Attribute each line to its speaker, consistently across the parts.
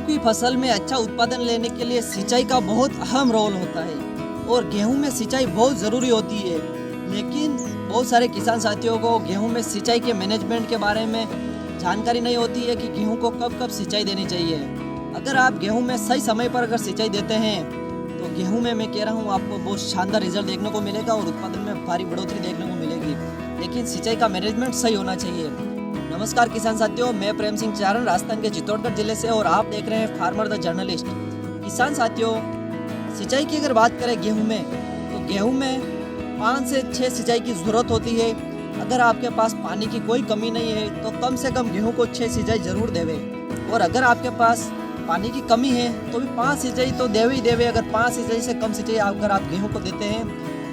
Speaker 1: की फसल में अच्छा उत्पादन लेने के लिए सिंचाई का बहुत अहम रोल होता है और गेहूं में सिंचाई बहुत ज़रूरी होती है। लेकिन बहुत सारे किसान साथियों को गेहूं में सिंचाई के मैनेजमेंट के बारे में जानकारी नहीं होती है कि गेहूं को कब कब सिंचाई देनी चाहिए। अगर आप गेहूं में सही समय पर अगर सिंचाई देते हैं तो गेहूं में मैं कह रहा हूं आपको बहुत शानदार रिजल्ट देखने को मिलेगा और उत्पादन में भारी बढ़ोतरी देखने को मिलेगी। लेकिन सिंचाई का मैनेजमेंट सही होना चाहिए। नमस्कार किसान साथियों, मैं प्रेम सिंह चारण राजस्थान के चित्तौड़गढ़ जिले से और आप देख रहे हैं फार्मर द जर्नलिस्ट। किसान साथियों, सिंचाई की अगर बात करें गेहूं में तो गेहूं में 5 से 6 सिंचाई की ज़रूरत होती है। अगर आपके पास पानी की कोई कमी नहीं है तो कम से कम गेहूं को 6 सिंचाई ज़रूर देवे और अगर आपके पास पानी की कमी है तो भी 5 सिंचाई तो देवे ही देवे। अगर 5 सिंचाई से कम सिंचाई अगर आप गेहूं को देते हैं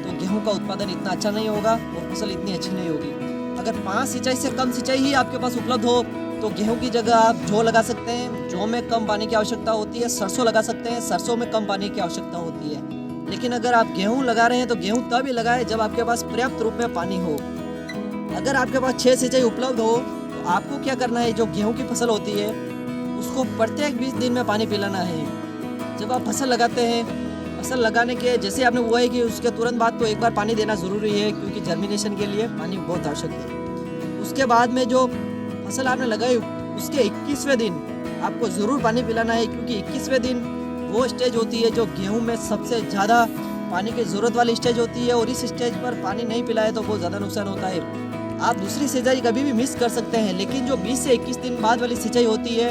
Speaker 1: तो गेहूं का उत्पादन इतना अच्छा नहीं होगा और फसल इतनी अच्छी नहीं होगी। अगर 5 सिंचाई से कम सिंचाई ही आपके पास उपलब्ध हो तो गेहूं की जगह आप जौ लगा सकते हैं। जौ में कम पानी की आवश्यकता होती है। सरसों लगा सकते हैं, सरसों में कम पानी की आवश्यकता होती है। लेकिन अगर आप गेहूं लगा रहे हैं तो गेहूं तभी लगाएं जब आपके पास पर्याप्त रूप में पानी हो। अगर आपके पास 6 सिंचाई उपलब्ध हो तो आपको क्या करना है, जो गेहूं की फसल होती है उसको प्रत्येक 20 दिन में पानी पिलाना है। जब आप फसल लगाते हैं, फसल लगाने के जैसे आपने हुआ है कि उसके तुरंत बाद तो एक बार पानी देना ज़रूरी है क्योंकि जर्मिनेशन के लिए पानी बहुत आवश्यक है। उसके बाद में जो फसल आपने लगाई उसके 21वें दिन आपको ज़रूर पानी पिलाना है क्योंकि 21वें दिन वो स्टेज होती है जो गेहूं में सबसे ज़्यादा पानी की ज़रूरत वाली स्टेज होती है और इस स्टेज पर पानी नहीं पिलाए तो बहुत ज़्यादा नुकसान होता है। आप दूसरी सिंचाई कभी भी मिस कर सकते हैं, लेकिन जो 20 से 21 दिन बाद वाली सिंचाई होती है,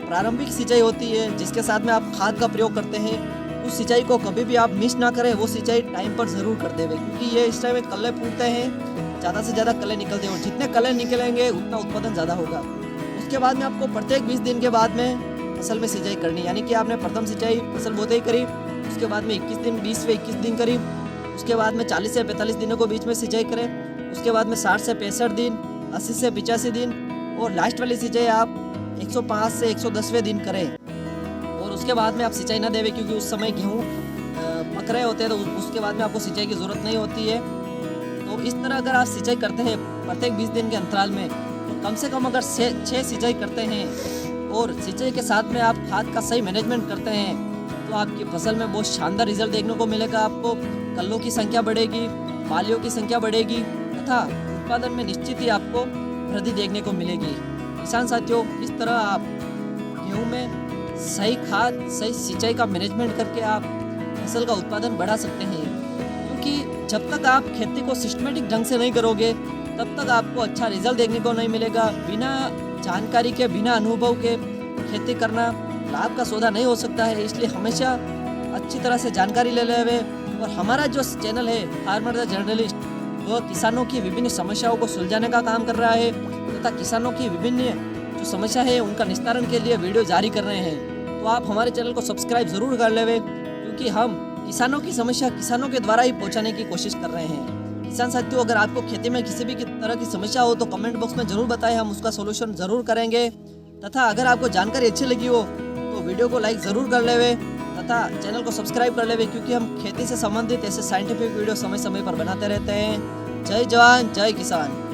Speaker 1: प्रारंभिक सिंचाई होती है जिसके साथ में आप खाद का प्रयोग करते हैं, उस सिंचाई को कभी भी आप मिस ना करें। वो सिंचाई टाइम पर ज़रूर कर देवे क्योंकि ये इस टाइम में कल्ले फूटते हैं, ज़्यादा से ज़्यादा कल्ले निकलते हैं और जितने कल्ले निकलेंगे उतना उत्पादन ज़्यादा होगा। उसके बाद में आपको प्रत्येक 20 दिन के बाद में फसल में सिंचाई करनी, यानी कि आपने प्रथम सिंचाई फसल बोते ही करी, उसके बाद में 21 दिन 20 से 21 दिन करी, उसके बाद में 40 से 45 दिनों को बीच में सिंचाई करें, उसके बाद में 60 से 65 दिन, 80 से 85 दिन और लास्ट वाली सिंचाई आप 105 से 110वें दिन करें। और उसके बाद में आप सिंचाई ना देवे क्योंकि उस समय गेहूँ पक रहे होते हैं तो उसके बाद में आपको सिंचाई की ज़रूरत नहीं होती है। तो इस तरह अगर आप सिंचाई करते हैं प्रत्येक 20 दिन के अंतराल में तो कम से कम अगर 6 सिंचाई करते हैं और सिंचाई के साथ में आप खाद का सही मैनेजमेंट करते हैं तो आपकी फसल में बहुत शानदार रिजल्ट देखने को मिलेगा। आपको कल्लों की संख्या बढ़ेगी, बालियों की संख्या बढ़ेगी तथा उत्पादन में निश्चित ही आपको वृद्धि देखने को मिलेगी। किसान साथियों, इस तरह आप गेहूं में सही खाद, सही सिंचाई का मैनेजमेंट करके आप फसल का उत्पादन बढ़ा सकते हैं क्योंकि जब तक आप खेती को सिस्टमेटिक ढंग से नहीं करोगे तब तक आपको अच्छा रिजल्ट देखने को नहीं मिलेगा। बिना जानकारी के, बिना अनुभव के खेती करना लाभ का सौदा नहीं हो सकता है। इसलिए हमेशा अच्छी तरह से जानकारी ले लेवे। और हमारा जो चैनल है फार्मर द जर्नलिस्ट, वह किसानों की विभिन्न समस्याओं को सुलझाने का काम कर रहा है तथा किसानों की विभिन्न जो समस्या है उनका निस्तारण के लिए वीडियो जारी कर रहे हैं। तो आप हमारे चैनल को सब्सक्राइब ज़रूर कर लेवे क्योंकि हम किसानों की समस्या किसानों के द्वारा ही पहुंचाने की कोशिश कर रहे हैं। किसान साथियों, अगर आपको खेती में किसी भी तरह की समस्या हो तो कमेंट बॉक्स में ज़रूर बताएं, हम उसका सोल्यूशन ज़रूर करेंगे। तथा अगर आपको जानकारी अच्छी लगी हो तो वीडियो को लाइक ज़रूर कर लेवे तथा चैनल को सब्सक्राइब कर लेवे क्योंकि हम खेती से संबंधित ऐसे साइंटिफिक वीडियो समय समय पर बनाते रहते हैं। जय जवान, जय किसान।